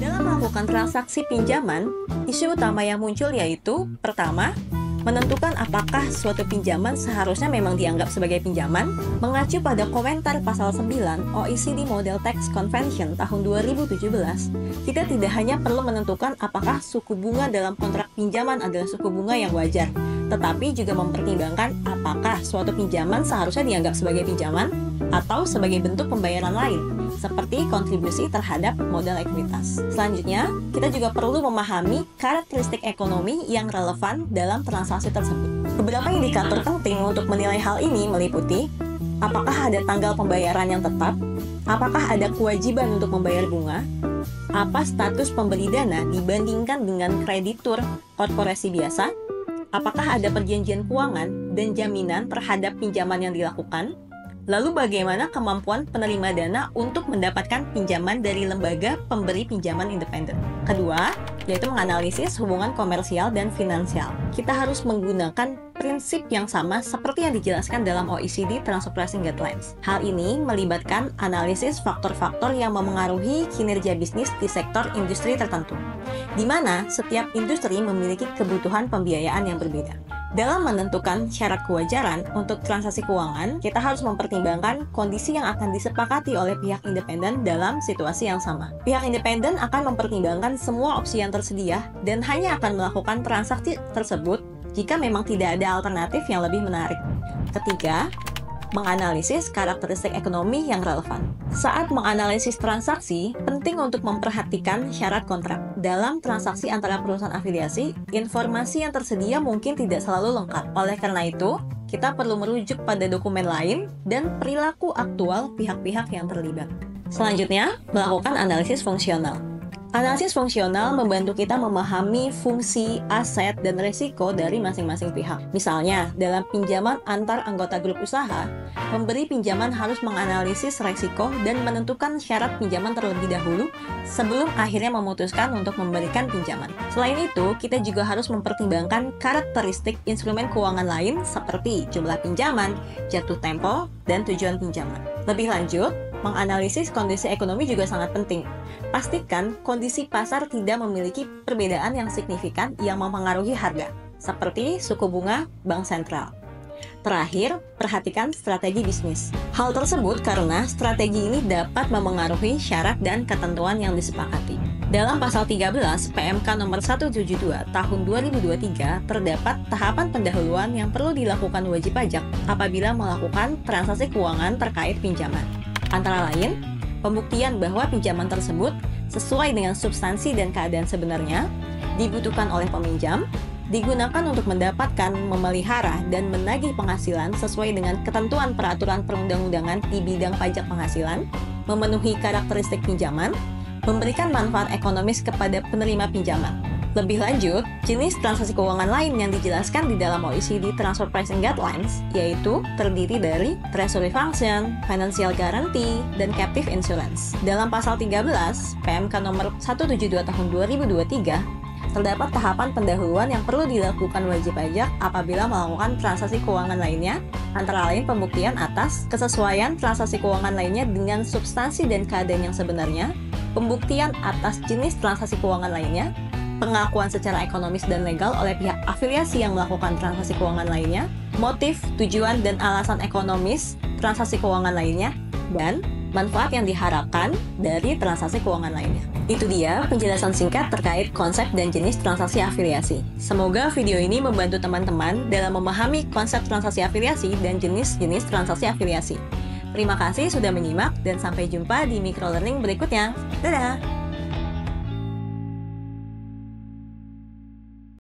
Dalam melakukan transaksi pinjaman, isu utama yang muncul yaitu, pertama, menentukan apakah suatu pinjaman seharusnya memang dianggap sebagai pinjaman. Mengacu pada komentar pasal 9 OECD Model Tax Convention tahun 2017, kita tidak hanya perlu menentukan apakah suku bunga dalam kontrak pinjaman adalah suku bunga yang wajar, tetapi juga mempertimbangkan apakah suatu pinjaman seharusnya dianggap sebagai pinjaman atau sebagai bentuk pembayaran lain, seperti kontribusi terhadap modal ekuitas. Selanjutnya, kita juga perlu memahami karakteristik ekonomi yang relevan dalam transaksi tersebut. Beberapa indikator penting untuk menilai hal ini meliputi apakah ada tanggal pembayaran yang tetap, apakah ada kewajiban untuk membayar bunga, apa status pemberi dana dibandingkan dengan kreditur korporasi biasa, apakah ada perjanjian keuangan dan jaminan terhadap pinjaman yang dilakukan, lalu bagaimana kemampuan penerima dana untuk mendapatkan pinjaman dari lembaga pemberi pinjaman independen. Kedua, yaitu menganalisis hubungan komersial dan finansial. Kita harus menggunakan prinsip yang sama seperti yang dijelaskan dalam OECD Transfer Pricing Guidelines. Hal ini melibatkan analisis faktor-faktor yang memengaruhi kinerja bisnis di sektor industri tertentu, di mana setiap industri memiliki kebutuhan pembiayaan yang berbeda. Dalam menentukan syarat kewajaran untuk transaksi keuangan, kita harus mempertimbangkan kondisi yang akan disepakati oleh pihak independen dalam situasi yang sama. Pihak independen akan mempertimbangkan semua opsi yang tersedia dan hanya akan melakukan transaksi tersebut jika memang tidak ada alternatif yang lebih menarik. Ketiga, menganalisis karakteristik ekonomi yang relevan. Saat menganalisis transaksi, penting untuk memperhatikan syarat kontrak. Dalam transaksi antara perusahaan afiliasi, informasi yang tersedia mungkin tidak selalu lengkap. Oleh karena itu, kita perlu merujuk pada dokumen lain dan perilaku aktual pihak-pihak yang terlibat. Selanjutnya, melakukan analisis fungsional. Analisis fungsional membantu kita memahami fungsi, aset, dan risiko dari masing-masing pihak. Misalnya, dalam pinjaman antar anggota grup usaha, pemberi pinjaman harus menganalisis risiko dan menentukan syarat pinjaman terlebih dahulu sebelum akhirnya memutuskan untuk memberikan pinjaman. Selain itu, kita juga harus mempertimbangkan karakteristik instrumen keuangan lain seperti jumlah pinjaman, jatuh tempo, dan tujuan pinjaman. Lebih lanjut, menganalisis kondisi ekonomi juga sangat penting. Pastikan kondisi pasar tidak memiliki perbedaan yang signifikan yang mempengaruhi harga, seperti suku bunga bank sentral. Terakhir, perhatikan strategi bisnis. Hal tersebut karena strategi ini dapat memengaruhi syarat dan ketentuan yang disepakati. Dalam pasal 13 PMK nomor 172 tahun 2023 terdapat tahapan pendahuluan yang perlu dilakukan wajib pajak apabila melakukan transaksi keuangan terkait pinjaman. Antara lain, pembuktian bahwa pinjaman tersebut sesuai dengan substansi dan keadaan sebenarnya, dibutuhkan oleh peminjam, digunakan untuk mendapatkan, memelihara, dan menagih penghasilan sesuai dengan ketentuan peraturan perundang-undangan di bidang pajak penghasilan, memenuhi karakteristik pinjaman, memberikan manfaat ekonomis kepada penerima pinjaman. Lebih lanjut, jenis transaksi keuangan lain yang dijelaskan di dalam OECD Transfer Pricing Guidelines yaitu terdiri dari Treasury Function, Financial Guarantee, dan Captive Insurance. Dalam pasal 13 PMK nomor 172 tahun 2023 terdapat tahapan pendahuluan yang perlu dilakukan wajib pajak apabila melakukan transaksi keuangan lainnya, antara lain pembuktian atas kesesuaian transaksi keuangan lainnya dengan substansi dan keadaan yang sebenarnya, pembuktian atas jenis transaksi keuangan lainnya, pengakuan secara ekonomis dan legal oleh pihak afiliasi yang melakukan transaksi keuangan lainnya, motif, tujuan, dan alasan ekonomis transaksi keuangan lainnya, dan manfaat yang diharapkan dari transaksi keuangan lainnya. Itu dia penjelasan singkat terkait konsep dan jenis transaksi afiliasi. Semoga video ini membantu teman-teman dalam memahami konsep transaksi afiliasi dan jenis-jenis transaksi afiliasi. Terima kasih sudah menyimak dan sampai jumpa di microlearning berikutnya. Dadah!